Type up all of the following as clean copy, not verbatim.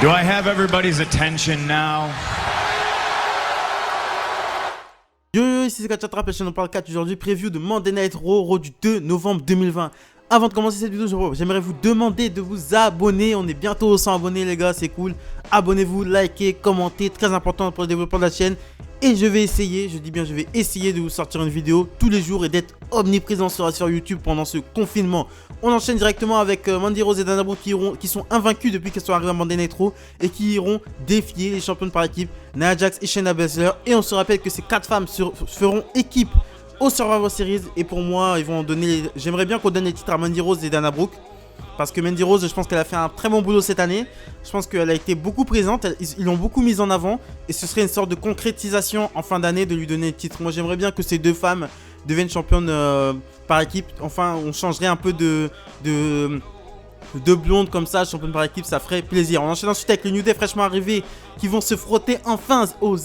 Do I have everybody's attention now? Yo, ici c'est Kachatrap et je nous parle 4 aujourd'hui, preview de Monday Night Raw du 2 novembre 2020. Avant de commencer cette vidéo, j'aimerais vous demander de vous abonner. On est bientôt aux 100 abonnés les gars, c'est cool. Abonnez-vous, likez, commentez, très important pour le développement de la chaîne. Et je vais essayer, je dis bien je vais essayer de vous sortir une vidéo tous les jours et d'être omniprésent sur YouTube pendant ce confinement. On enchaîne directement avec Mandy Rose et Dana Brooke qui sont invaincus depuis qu'elles sont arrivées à Monday Night Raw et qui iront défier les championnes par équipe, Nia Jax et Shayna Baszler. Et on se rappelle que ces 4 femmes feront équipe au Survivor Series. Et pour moi, ils vont donner. J'aimerais bien qu'on donne les titres à Mandy Rose et Dana Brooke. Parce que Mandy Rose, je pense qu'elle a fait un très bon boulot cette année. Je pense qu'elle a été beaucoup présente. Ils l'ont beaucoup mise en avant. Et ce serait une sorte de concrétisation en fin d'année de lui donner le titre. Moi, j'aimerais bien que ces deux femmes deviennent championnes par équipe. Enfin, on changerait un peu de blondes comme ça, championne par équipe, ça ferait plaisir. On enchaîne ensuite avec le New Day fraîchement arrivé qui vont se frotter enfin au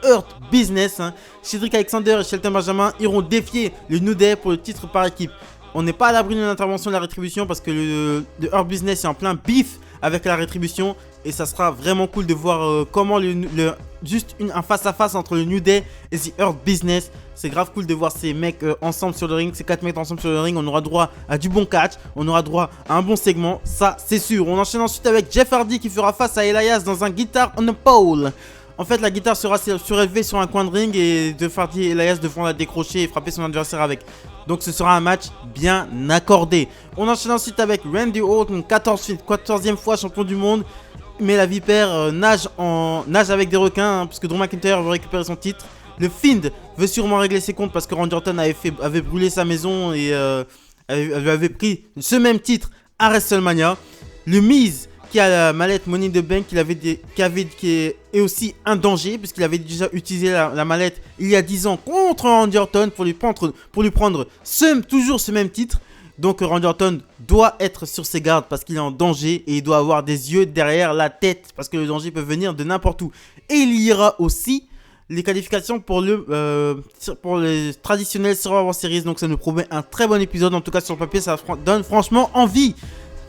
Hurt Business. Cedric Alexander et Shelton Benjamin iront défier le New Day pour le titre par équipe. On n'est pas à l'abri d'une intervention de la Rétribution parce que le Hurt Business est en plein bif avec la Rétribution. Et ça sera vraiment cool de voir comment juste un face-à-face entre le New Day et The Hurt Business. C'est grave cool de voir ces mecs ensemble sur le ring. Ces 4 mecs ensemble sur le ring. On aura droit à du bon catch. On aura droit à un bon segment. Ça, c'est sûr. On enchaîne ensuite avec Jeff Hardy qui fera face à Elias dans un guitar on a pole. En fait, la guitare sera surélevée sur un coin de ring et Jeff Hardy et Elias devront la décrocher et frapper son adversaire avec. Donc ce sera un match bien accordé. On enchaîne ensuite avec Randy Orton, 14e fois champion du monde. Mais la vipère nage avec des requins parce que Drew McIntyre veut récupérer son titre. Le Fiend veut sûrement régler ses comptes parce que Randy Orton avait brûlé sa maison et avait pris ce même titre à WrestleMania. Le Miz qui a la mallette Money in the Bank qui est aussi un danger puisqu'il avait déjà utilisé la mallette il y a 10 ans contre Randy Orton pour lui prendre toujours ce même titre. Donc Randy Orton doit être sur ses gardes parce qu'il est en danger et il doit avoir des yeux derrière la tête parce que le danger peut venir de n'importe où. Et il y aura aussi les qualifications pour les traditionnels Survivor Series. Donc ça nous promet un très bon épisode. En tout cas sur le papier ça donne franchement envie.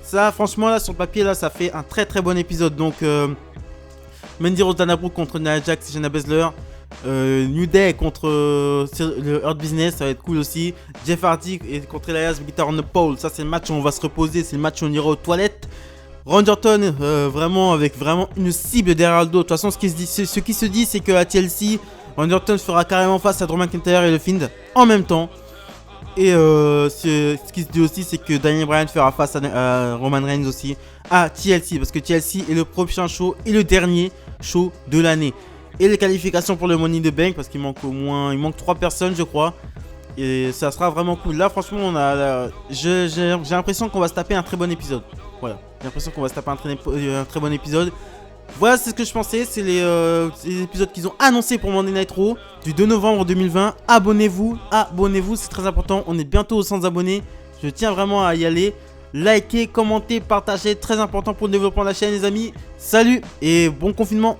Ça franchement là sur le papier là ça fait un très très bon épisode. Donc Mandy Rose Dana Brooke contre Nia Jax et Shayna Baszler. New Day contre le Hurt Business, ça va être cool aussi. Jeff Hardy contre Elias Guitar on the Pole, ça c'est le match où on va se reposer, c'est le match où on ira aux toilettes. Randy Orton vraiment avec une cible derrière le dos. De toute façon ce qui se dit c'est qu'à TLC Randy Orton fera carrément face à Drew McIntyre et le Fiend en même temps. Et ce qui se dit aussi c'est que Daniel Bryan fera face à Roman Reigns aussi à TLC parce que TLC est le prochain show et le dernier show de l'année. Et les qualifications pour le Money in the Bank parce qu'il manque 3 personnes je crois. Et ça sera vraiment cool. Là franchement j'ai l'impression qu'on va se taper un très bon épisode. Voilà, j'ai l'impression qu'on va se taper un très bon épisode. Voilà, c'est ce que je pensais. C'est les épisodes qu'ils ont annoncés pour Monday Night Raw du 2 novembre 2020. Abonnez-vous, c'est très important. On est bientôt aux 100 abonnés. Je tiens vraiment à y aller. Likez, commentez, partagez, très important pour le développement de la chaîne les amis. Salut et bon confinement.